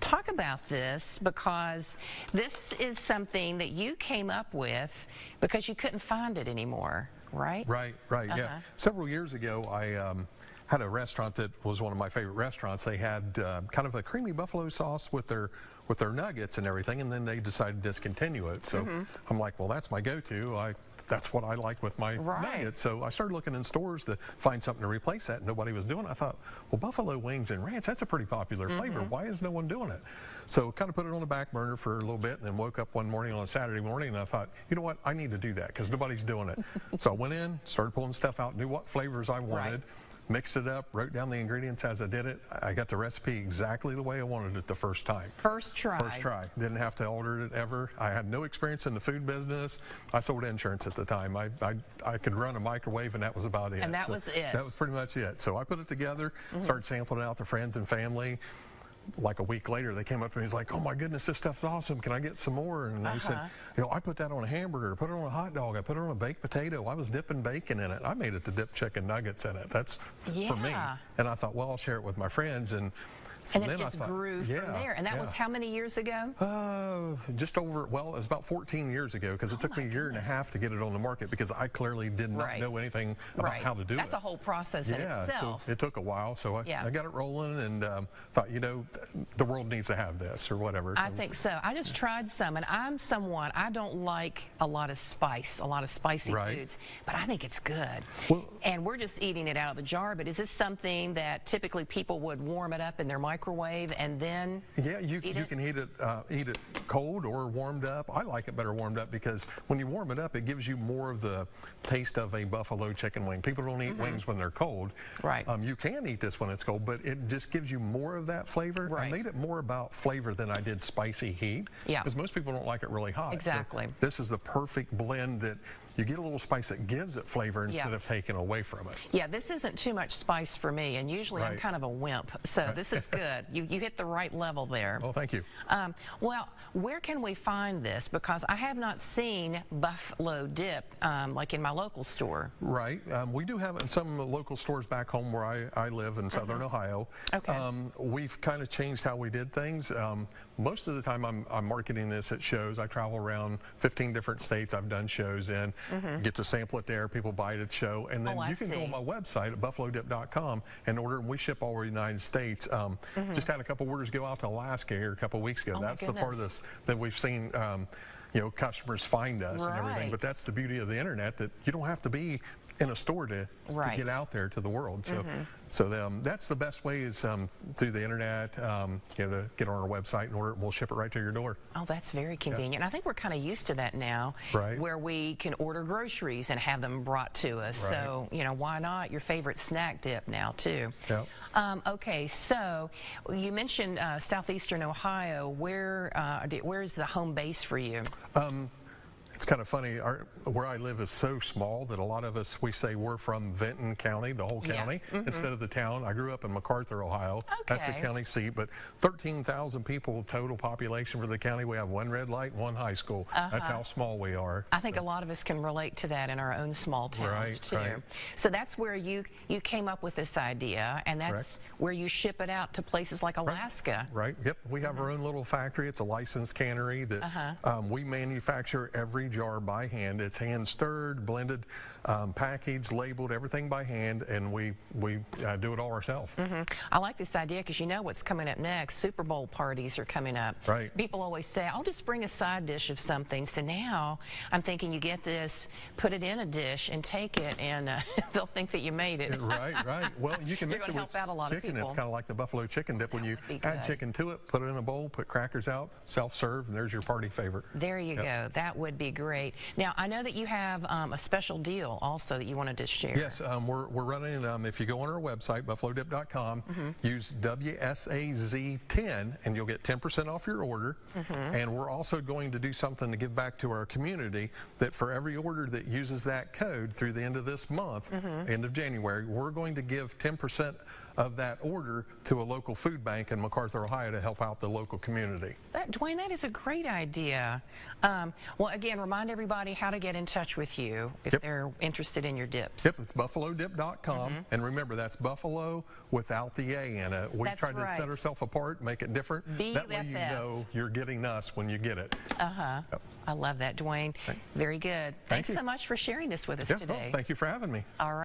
talk about this, because this is something that you came up with because you couldn't find it anymore, right? Right, yeah. Several years ago, I had a restaurant that was one of my favorite restaurants. They had kind of a creamy buffalo sauce with their nuggets and everything, and then they decided to discontinue it. So I'm like, well, that's my go-to. That's what I like with my nuggets. So I started looking in stores to find something to replace that, and nobody was doing it. I thought, well, buffalo wings and ranch, that's a pretty popular flavor. Why is no one doing it? So kind of put it on the back burner for a little bit, and then woke up one morning on a Saturday morning, and I thought, you know what, I need to do that because nobody's doing it. So I went in, started pulling stuff out, knew what flavors I wanted. Mixed it up, wrote down the ingredients as I did it. I got the recipe exactly the way I wanted it the first time. First try. First try. Didn't have to alter it ever. I had no experience in the food business. I sold insurance at the time. I could run a microwave, and that was about it. And that was it. That was pretty much it. So I put it together, started sampling it out to friends and family. Like a week later, they came up to me and was like, oh my goodness, this stuff's awesome. Can I get some more? And they said, you know, I put that on a hamburger, put it on a hot dog, I put it on a baked potato. I was dipping bacon in it. I made it to dip chicken nuggets in it. That's for me. And I thought, well, I'll share it with my friends. And it just grew from there. And that was how many years ago? Just over, well, it was about 14 years ago, because it took me a year and a half to get it on the market because I clearly did not know anything about how to do it. That's a whole process in itself. So it took a while. So I got it rolling and thought, you know, the world needs to have this or whatever. I think so. I just tried some, and I'm someone, I don't like a lot of spice, a lot of spicy foods, but I think it's good. Well, and we're just eating it out of the jar, but is this something that typically people would warm it up in their microwave and then you can eat it cold or warmed up. I like it better warmed up because when you warm it up, it gives you more of the taste of a buffalo chicken wing. People don't eat wings when they're cold. You can eat this when it's cold, but it just gives you more of that flavor. I made it more about flavor than I did spicy heat because most people don't like it really hot. Exactly. So this is the perfect blend that you get a little spice that gives it flavor instead of taking away from it. Yeah, this isn't too much spice for me, and usually I'm kind of a wimp, so this is good. You hit the right level there. Well, thank you. Well, where can we find this? Because I have not seen buffalo dip like in my local store. Right. We do have it in some local stores back home where I live in Southern Ohio. We've kind of changed how we did things. Most of the time I'm marketing this at shows. I travel around 15 different states I've done shows in. Get to sample it there, people buy it at the show, and then you can go on my website at buffalodip.com and order, and we ship all over the United States. Just had a couple orders go out to Alaska here a couple weeks ago. That's the farthest that we've seen you know, customers find us and everything. But that's the beauty of the internet, that you don't have to be in a store to get out there to the world. So that's the best way, is through the internet, you know, to get on our website and order it, and we'll ship it right to your door. Oh, that's very convenient. I think we're kind of used to that now, where we can order groceries and have them brought to us. So, you know, why not your favorite snack dip now, too? Okay, so you mentioned southeastern Ohio. Where is the home base for you? It's kind of funny, where I live is so small that a lot of us, we say we're from Vinton County, the whole county, instead of the town. I grew up in MacArthur, Ohio. That's the county seat, but 13,000 people total population for the county. We have one red light and one high school. That's how small we are. I think a lot of us can relate to that in our own small towns, too. So that's where you came up with this idea, and that's where you ship it out to places like Alaska. Yep, we have our own little factory. It's a licensed cannery that we manufacture every jar by hand. It's hand stirred, blended, packaged, labeled, everything by hand, and we do it all ourselves. I like this idea because you know what's coming up next. Super Bowl parties are coming up. People always say, I'll just bring a side dish of something. So now I'm thinking you get this, put it in a dish, and take it, and they'll think that you made it. Well, you can mix it with chicken. It's kind of like the buffalo chicken dip. When you add chicken to it, put it in a bowl, put crackers out, self-serve, and there's your party favorite. There you go. That would be great. Now, I know that you have a special deal also that you wanted to share. Yes, we're running, if you go on our website, buffalodip.com, use WSAZ10, and you'll get 10% off your order. And we're also going to do something to give back to our community, that for every order that uses that code through the end of this month, end of January, we're going to give 10% of that order to a local food bank in MacArthur, Ohio to help out the local community. Dwayne, that is a great idea. Well, again, remind everybody how to get in touch with you if they're interested in your dips. Yep, it's buffalodip.com. And remember, that's Buffalo without the A in it. We tried to set ourselves apart, make it different. That way you know you're getting us when you get it. Yep. I love that, Dwayne. Very good. Thanks so much for sharing this with us today. Well, thank you for having me. All right.